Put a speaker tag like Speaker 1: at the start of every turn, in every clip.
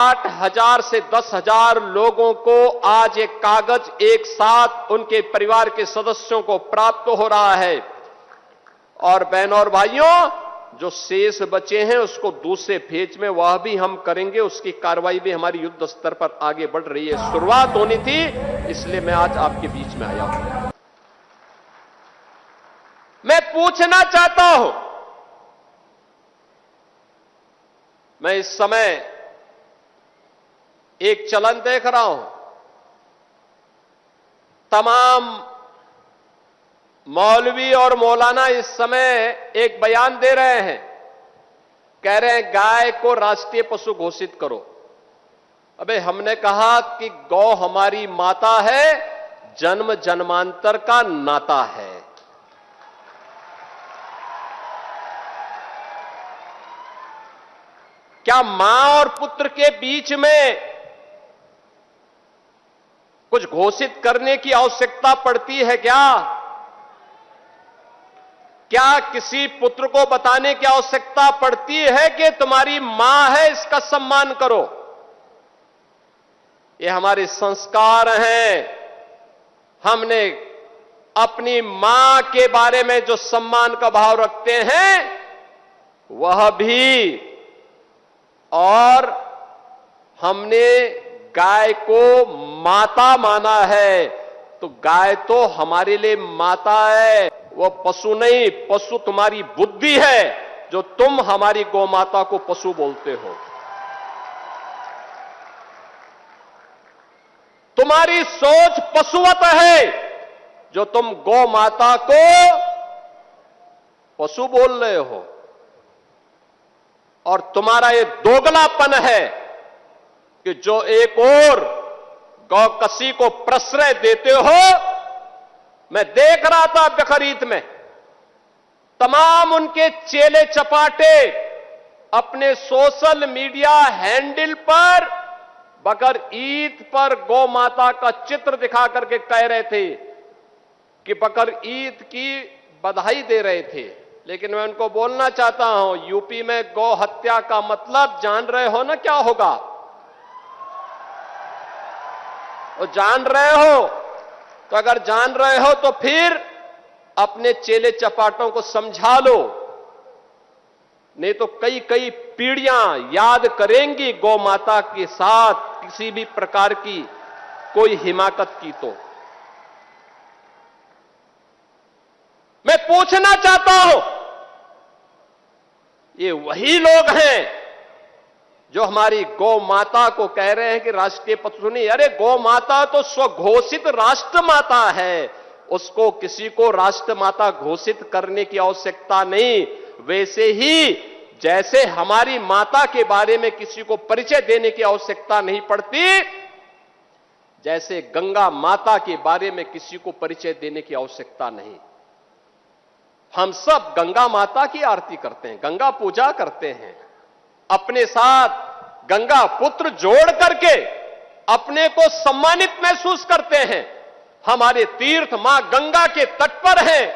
Speaker 1: 8,000 से 10,000 लोगों को आज एक कागज एक साथ उनके परिवार के सदस्यों को प्राप्त हो रहा है। और बहनों और भाइयों, जो शेष बचे हैं उसको दूसरे फेज में वह भी हम करेंगे, उसकी कार्रवाई भी हमारी युद्ध स्तर पर आगे बढ़ रही है। शुरुआत होनी थी, इसलिए मैं आज आपके बीच में आया हूं। मैं पूछना चाहता हूं, मैं इस समय एक चलन देख रहा हूं, तमाम मौलवी और मौलाना इस समय एक बयान दे रहे हैं, कह रहे हैं गाय को राष्ट्रीय पशु घोषित करो। अबे हमने कहा कि गौ हमारी माता है, जन्म जन्मांतर का नाता है। क्या मां और पुत्र के बीच में कुछ घोषित करने की आवश्यकता पड़ती है क्या? क्या किसी पुत्र को बताने की आवश्यकता पड़ती है कि तुम्हारी मां है, इसका सम्मान करो? ये हमारे संस्कार हैं। हमने अपनी मां के बारे में जो सम्मान का भाव रखते हैं वह भी, और हमने गाय को माता माना है। तो गाय तो हमारे लिए माता है, वो पशु नहीं। पशु तुम्हारी बुद्धि है, जो तुम हमारी गौ माता को पशु बोलते हो। तुम्हारी सोच पशुवत है, जो तुम गौ माता को पशु बोल रहे हो। और तुम्हारा ये दोगलापन है कि जो एक और गौकसी को प्रश्रय देते हो। मैं देख रहा था बकरीद में तमाम उनके चेले चपाटे अपने सोशल मीडिया हैंडल पर बकर ईद पर गौ माता का चित्र दिखा करके कह रहे थे कि बकर ईद की बधाई दे रहे थे। लेकिन मैं उनको बोलना चाहता हूं, यूपी में गौ हत्या का मतलब जान रहे हो ना क्या होगा? और जान रहे हो तो अगर जान रहे हो तो फिर अपने चेले चपाटों को समझा लो, नहीं तो कई कई पीढ़ियां याद करेंगी गौ माता के साथ किसी भी प्रकार की कोई हिमाकत की। तो मैं पूछना चाहता हूं, ये वही लोग हैं जो हमारी गौ माता को कह रहे हैं कि राष्ट्रीय पशु नहीं। अरे गौ माता तो स्वघोषित राष्ट्र माता है, उसको किसी को राष्ट्र माता घोषित करने की आवश्यकता नहीं। वैसे ही जैसे हमारी माता के बारे में किसी को परिचय देने की आवश्यकता नहीं पड़ती, जैसे गंगा माता के बारे में किसी को परिचय देने की आवश्यकता नहीं। हम सब गंगा माता की आरती करते हैं, गंगा पूजा करते हैं, अपने साथ गंगा पुत्र जोड़ करके अपने को सम्मानित महसूस करते हैं। हमारे तीर्थ मां गंगा के तट पर हैं,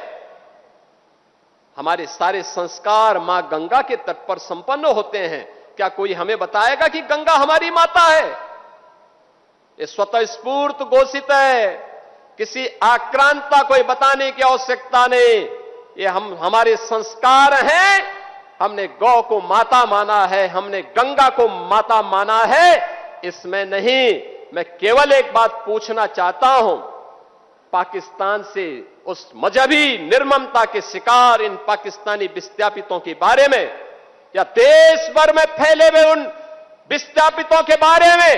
Speaker 1: हमारे सारे संस्कार मां गंगा के तट पर संपन्न होते हैं। क्या कोई हमें बताएगा कि गंगा हमारी माता है? ये स्वतः स्फूर्त घोषित है, किसी आक्रांता कोई बताने की आवश्यकता नहीं। ये हमारे संस्कार हैं। हमने गौ को माता माना है, हमने गंगा को माता माना है, इसमें नहीं। मैं केवल एक बात पूछना चाहता हूं, पाकिस्तान से उस मजहबी निर्ममता के शिकार इन पाकिस्तानी विस्थापितों के बारे में, या देश भर में फैले हुए उन विस्थापितों के बारे में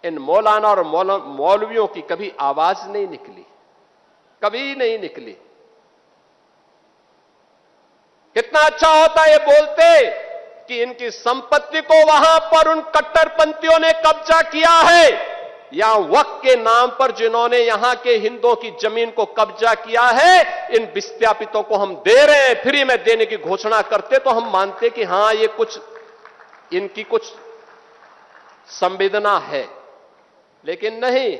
Speaker 1: इन मौलाना और मौलवियों की कभी आवाज नहीं निकली, कभी नहीं निकली। कितना अच्छा होता ये बोलते कि इनकी संपत्ति को वहां पर उन कट्टरपंथियों ने कब्जा किया है, या वक्फ के नाम पर जिन्होंने यहां के हिंदुओं की जमीन को कब्जा किया है, इन विस्थापितों को हम दे रहे हैं, फ्री में देने की घोषणा करते तो हम मानते कि हां ये कुछ इनकी कुछ संवेदना है। लेकिन नहीं।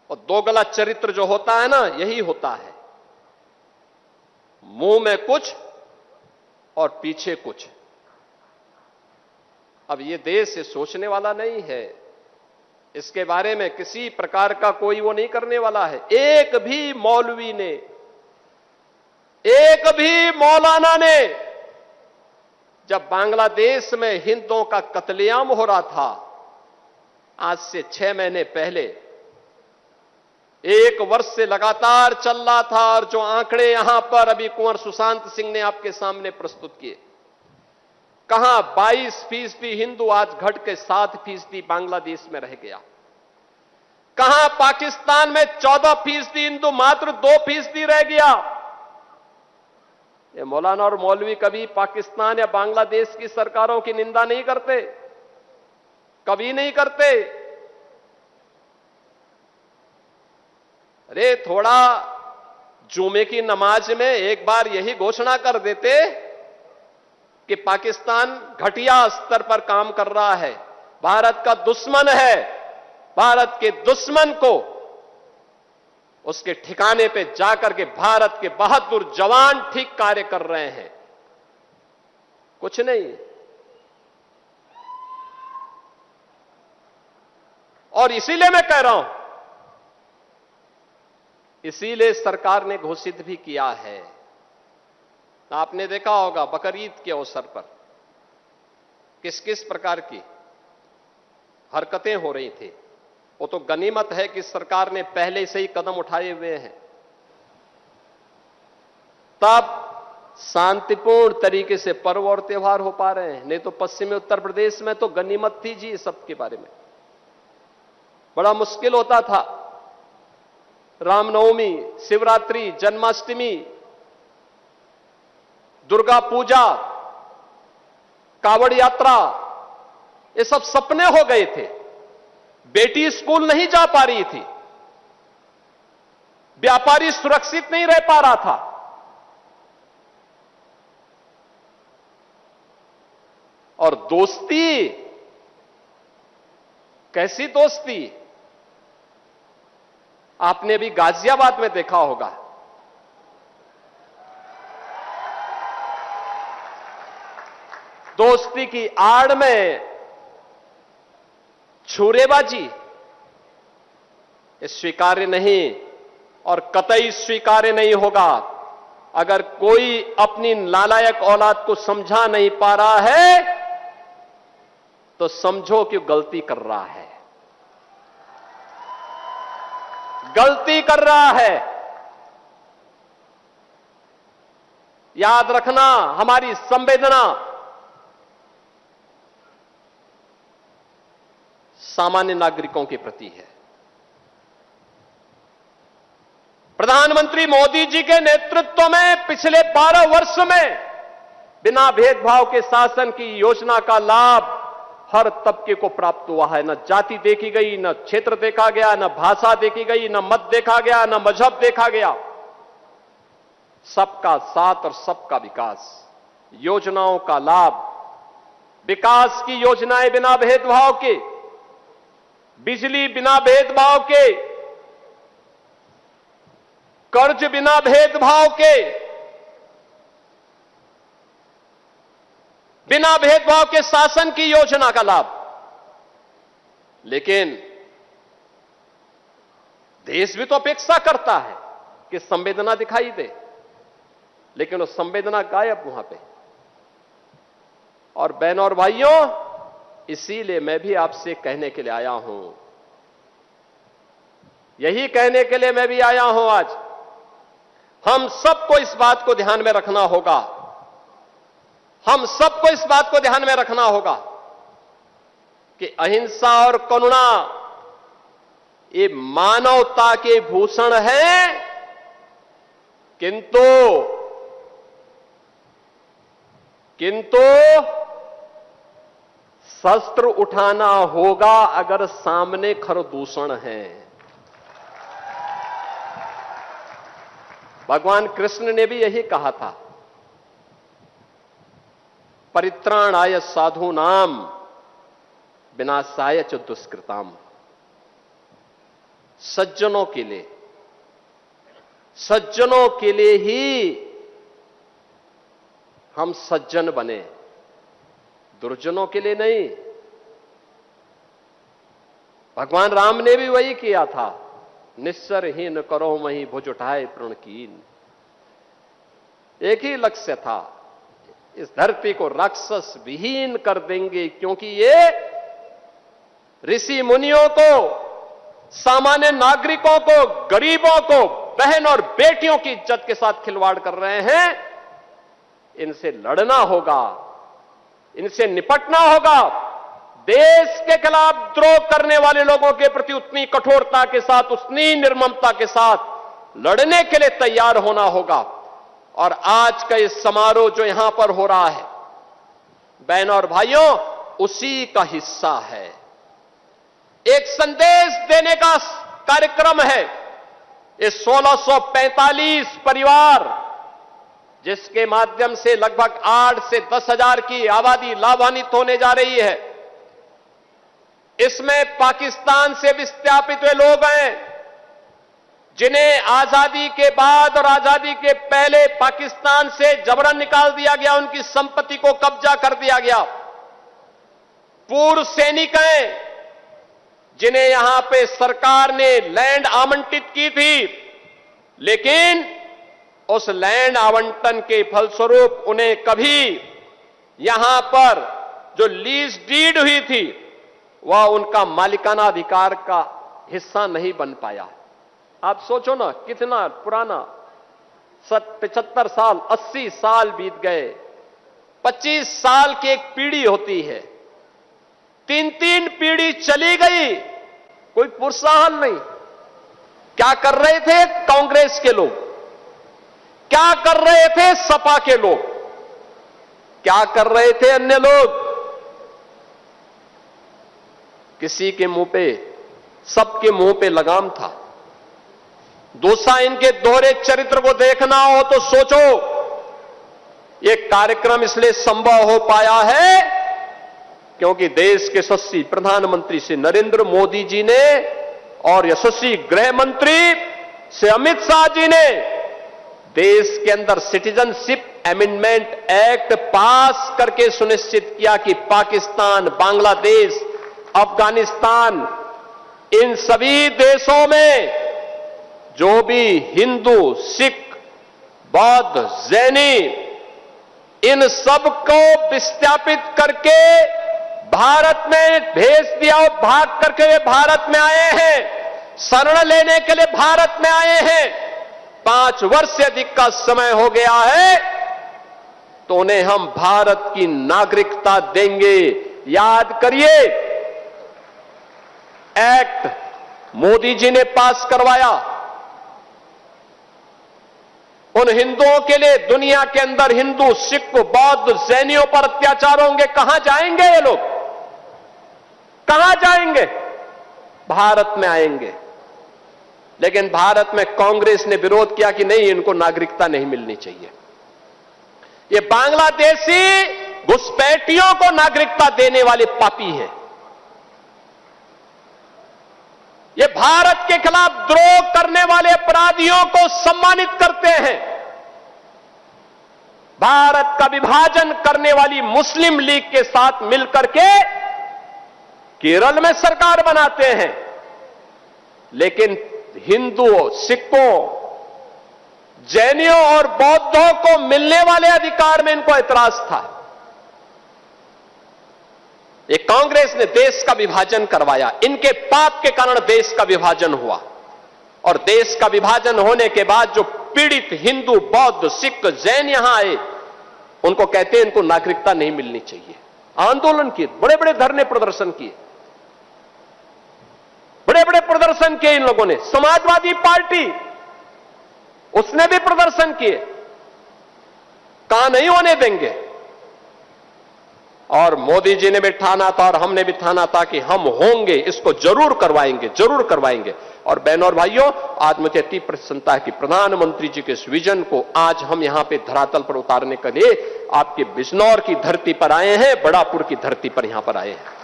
Speaker 1: और दोगला चरित्र जो होता है ना, यही होता है, मुंह में कुछ और पीछे कुछ। अब ये देश ये सोचने वाला नहीं है, इसके बारे में किसी प्रकार का कोई वो नहीं करने वाला है। एक भी मौलवी ने, एक भी मौलाना ने, जब बांग्लादेश में हिंदुओं का कत्लेआम हो रहा था आज से 6 महीने पहले, 1 वर्ष से लगातार चल रहा था, और जो आंकड़े यहां पर अभी कुंवर सुशांत सिंह ने आपके सामने प्रस्तुत किए, कहां 22% हिंदू आज घट के 7% बांग्लादेश में रह गया, कहां पाकिस्तान में 14% हिंदू मात्र 2% रह गया। ये मौलाना और मौलवी कभी पाकिस्तान या बांग्लादेश की सरकारों की निंदा नहीं करते, कभी नहीं करते। अरे थोड़ा जुमे की नमाज में एक बार यही घोषणा कर देते कि पाकिस्तान घटिया स्तर पर काम कर रहा है, भारत का दुश्मन है, भारत के दुश्मन को उसके ठिकाने पे जाकर के भारत के बहादुर जवान ठीक कार्य कर रहे हैं, कुछ नहीं। और इसीलिए मैं कह रहा हूं, इसीलिए सरकार ने घोषित भी किया है। आपने देखा होगा बकरीद के अवसर पर किस किस प्रकार की हरकतें हो रही थी। वो तो गनीमत है कि सरकार ने पहले से ही कदम उठाए हुए हैं, तब शांतिपूर्ण तरीके से पर्व और त्योहार हो पा रहे हैं। नहीं तो पश्चिमी उत्तर प्रदेश में तो गनीमत थी जी, सबके बारे में बड़ा मुश्किल होता था। रामनवमी, शिवरात्रि, जन्माष्टमी, दुर्गा पूजा, कावड़ यात्रा, ये सब सपने हो गए थे। बेटी स्कूल नहीं जा पा रही थी, व्यापारी सुरक्षित नहीं रह पा रहा था। और दोस्ती, कैसी दोस्ती, आपने भी गाजियाबाद में देखा होगा। दोस्ती की आड़ में छुरेबाजी, ये स्वीकार्य नहीं और कतई स्वीकार्य नहीं होगा। अगर कोई अपनी नालायक औलाद को समझा नहीं पा रहा है तो समझो कि गलती कर रहा है, गलती कर रहा है। याद रखना, हमारी संवेदना सामान्य नागरिकों के प्रति है। प्रधानमंत्री मोदी जी के नेतृत्व में पिछले 12 वर्ष में बिना भेदभाव के शासन की योजना का लाभ हर तबके को प्राप्त हुआ है। न जाति देखी गई, न क्षेत्र देखा गया, न भाषा देखी गई, न मत देखा गया, न मजहब देखा गया। सबका साथ और सबका विकास, योजनाओं का लाभ, विकास की योजनाएं बिना भेदभाव के, बिजली बिना भेदभाव के, कर्ज बिना भेदभाव के, बिना भेदभाव के शासन की योजना का लाभ। लेकिन देश भी तो अपेक्षा करता है कि संवेदना दिखाई दे, लेकिन वो संवेदना गायब वहां पे। और बहनों और भाइयों, इसीलिए मैं भी आपसे कहने के लिए आया हूं, यही कहने के लिए मैं भी आया हूं आज। हम सबको इस बात को ध्यान में रखना होगा, हम सबको इस बात को ध्यान में रखना होगा कि अहिंसा और करुणा ये मानवता के भूषण हैं, किंतु शस्त्र उठाना होगा अगर सामने खरदूषण है। भगवान कृष्ण ने भी यही कहा था, परित्राणाय साधूनाम विनाशाय च दुष्कृताम। सज्जनों के लिए ही हम सज्जन बने, दुर्जनों के लिए नहीं। भगवान राम ने भी वही किया था, निस्सरहीन करो मही भुज उठाए प्रण कीन। एक ही लक्ष्य था, इस धरती को राक्षस विहीन कर देंगे, क्योंकि ये ऋषि मुनियों को, सामान्य नागरिकों को, गरीबों को, बहन और बेटियों की इज्जत के साथ खिलवाड़ कर रहे हैं। इनसे लड़ना होगा, इनसे निपटना होगा। देश के खिलाफ द्रोह करने वाले लोगों के प्रति उतनी कठोरता के साथ, उतनी निर्ममता के साथ लड़ने के लिए तैयार होना होगा। और आज का इस समारोह जो यहां पर हो रहा है, बहनों और भाइयों, उसी का हिस्सा है। एक संदेश देने का कार्यक्रम है। ये 1645 परिवार, जिसके माध्यम से लगभग 8 से 10 हजार की आबादी लाभान्वित होने जा रही है। इसमें पाकिस्तान से विस्थापित हुए लोग हैं, जिन्हें आजादी के बाद और आजादी के पहले पाकिस्तान से जबरन निकाल दिया गया, उनकी संपत्ति को कब्जा कर दिया गया। पूर्व सैनिक हैं, जिन्हें यहां पे सरकार ने लैंड आवंटित की थी, लेकिन उस लैंड आवंटन के फलस्वरूप उन्हें कभी यहां पर जो लीज डीड हुई थी, वह उनका मालिकाना अधिकार का हिस्सा नहीं बन पाया। आप सोचो ना, कितना पुराना, 75 साल, 80 साल बीत गए। 25 साल की एक पीढ़ी होती है, 3-3 पीढ़ी चली गई, कोई प्रोत्साहन नहीं। क्या कर रहे थे कांग्रेस के लोग, क्या कर रहे थे सपा के लोग, क्या कर रहे थे अन्य लोग? किसी के मुंह पे, सबके मुंह पे लगाम था। दूसरा, इनके दोहरे चरित्र को देखना हो तो सोचो, यह कार्यक्रम इसलिए संभव हो पाया है क्योंकि देश के यशस्वी प्रधानमंत्री श्री नरेंद्र मोदी जी ने और यशस्वी गृह मंत्री श्री अमित शाह जी ने देश के अंदर सिटीजनशिप अमेंडमेंट एक्ट पास करके सुनिश्चित किया कि पाकिस्तान, बांग्लादेश, अफगानिस्तान, इन सभी देशों में जो भी हिंदू, सिख, बौद्ध, जैनी, इन सबको विस्थापित करके भारत में भेज दिया और भाग करके वे भारत में आए हैं, शरण लेने के लिए भारत में आए हैं। 5 वर्ष से अधिक का समय हो गया है, तो उन्हें हम भारत की नागरिकता देंगे। याद करिए, एक्ट मोदी जी ने पास करवाया। उन हिंदुओं के लिए दुनिया के अंदर हिंदू, सिख, बौद्ध, जैनियों पर अत्याचार होंगे, कहां जाएंगे ये लोग? कहां जाएंगे? भारत में आएंगे। लेकिन भारत में कांग्रेस ने विरोध किया कि नहीं, इनको नागरिकता नहीं मिलनी चाहिए। ये बांग्लादेशी घुसपैठियों को नागरिकता देने वाले पापी हैं। ये भारत के खिलाफ द्रोह करने वाले अपराधियों को सम्मानित करते हैं। भारत का विभाजन करने वाली मुस्लिम लीग के साथ मिलकर के केरल में सरकार बनाते हैं, लेकिन हिंदुओं, सिखों, जैनियों और बौद्धों को मिलने वाले अधिकार में इनको ऐतराज था। ये कांग्रेस ने देश का विभाजन करवाया। इनके पाप के कारण देश का विभाजन हुआ, और देश का विभाजन होने के बाद जो पीड़ित हिंदू, बौद्ध, सिख, जैन यहां आए, उनको कहते हैं इनको नागरिकता नहीं मिलनी चाहिए। आंदोलन किए, बड़े बड़े धरने प्रदर्शन किए, बड़े बड़े प्रदर्शन किए इन लोगों ने। समाजवादी पार्टी, उसने भी प्रदर्शन किए, कहा नहीं होने देंगे। और मोदी जी ने भी ठाना था और हमने भी ठाना था कि हम होंगे, इसको जरूर करवाएंगे, जरूर करवाएंगे। और बहनों और भाइयों, आज मुझे अति प्रसन्नता है कि प्रधानमंत्री जी के इस विजन को आज हम यहां पे धरातल पर उतारने के लिए आपके बिजनौर की धरती पर आए हैं, बड़ापुर की धरती पर यहां पर आए हैं।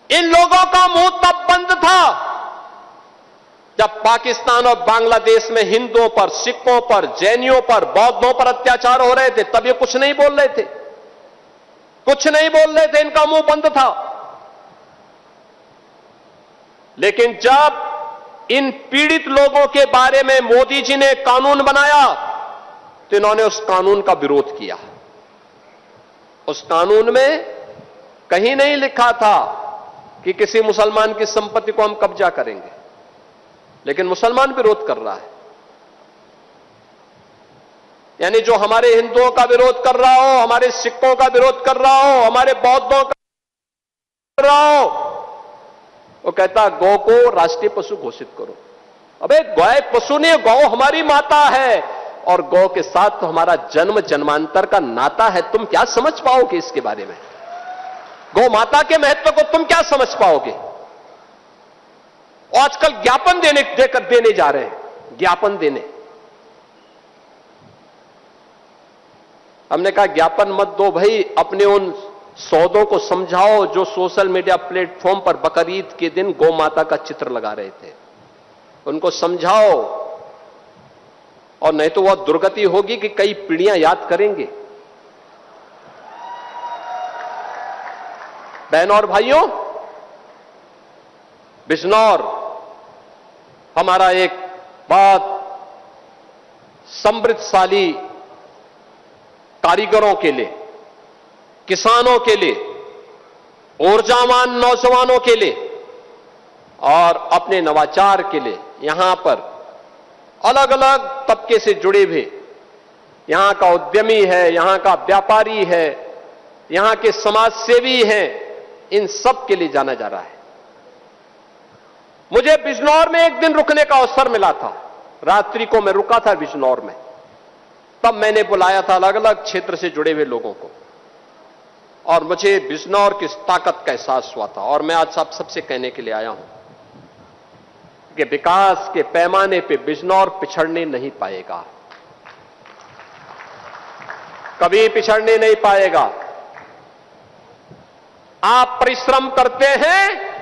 Speaker 1: इन लोगों का मुंह तब बंद था जब पाकिस्तान और बांग्लादेश में हिंदुओं पर, सिखों पर, जैनियों पर, बौद्धों पर अत्याचार हो रहे थे, तब ये कुछ नहीं बोल रहे थे, कुछ नहीं बोल रहे थे, इनका मुंह बंद था। लेकिन जब इन पीड़ित लोगों के बारे में मोदी जी ने कानून बनाया तो इन्होंने उस कानून का विरोध किया। उस कानून में कहीं नहीं लिखा था कि किसी मुसलमान की संपत्ति को हम कब्जा करेंगे, लेकिन मुसलमान विरोध कर रहा है। यानी जो हमारे हिंदुओं का विरोध कर रहा हो, हमारे सिखों का विरोध कर रहा हो, हमारे बौद्धों का कर रहा हो, वो कहता गौ को राष्ट्रीय पशु घोषित करो। अबे गाय पशु नहीं, गौ हमारी माता है और गौ के साथ तो हमारा जन्म जन्मांतर का नाता है। तुम क्या समझ पाओगे इसके बारे में? गौ माता के महत्व को तुम क्या समझ पाओगे? और आजकल ज्ञापन देने जा रहे हैं, ज्ञापन देने। हमने कहा ज्ञापन मत दो भाई, अपने उन सौदों को समझाओ जो सोशल मीडिया प्लेटफॉर्म पर बकरीद के दिन गौ माता का चित्र लगा रहे थे, उनको समझाओ, और नहीं तो वह दुर्गति होगी कि कई पीढ़ियां याद करेंगे। बहनों और भाइयों, बिजनौर हमारा एक बहुत समृद्धशाली कारीगरों के लिए, किसानों के लिए, ऊर्जावान नौजवानों के लिए और अपने नवाचार के लिए यहां पर अलग अलग तबके से जुड़े हुए, यहां का उद्यमी है, यहां का व्यापारी है, यहां के समाजसेवी हैं, इन सब के लिए जाना जा रहा है। मुझे बिजनौर में एक दिन रुकने का अवसर मिला था। रात्रि को मैं रुका था बिजनौर में, तब मैंने बुलाया था अलग अलग क्षेत्र से जुड़े हुए लोगों को, और मुझे बिजनौर की ताकत का एहसास हुआ था। और मैं आज आप सबसे कहने के लिए आया हूं कि विकास के पैमाने पे बिजनौर पिछड़ने नहीं पाएगा, कभी पिछड़ने नहीं पाएगा। आप परिश्रम करते हैं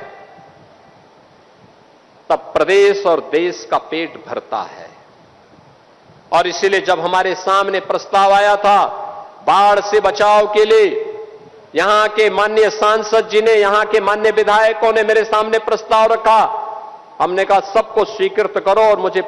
Speaker 1: तब प्रदेश और देश का पेट भरता है। और इसीलिए जब हमारे सामने प्रस्ताव आया था बाढ़ से बचाव के लिए, यहां के माननीय सांसद जी ने, यहां के माननीय विधायकों ने मेरे सामने प्रस्ताव रखा, हमने कहा सबको स्वीकृत करो और मुझे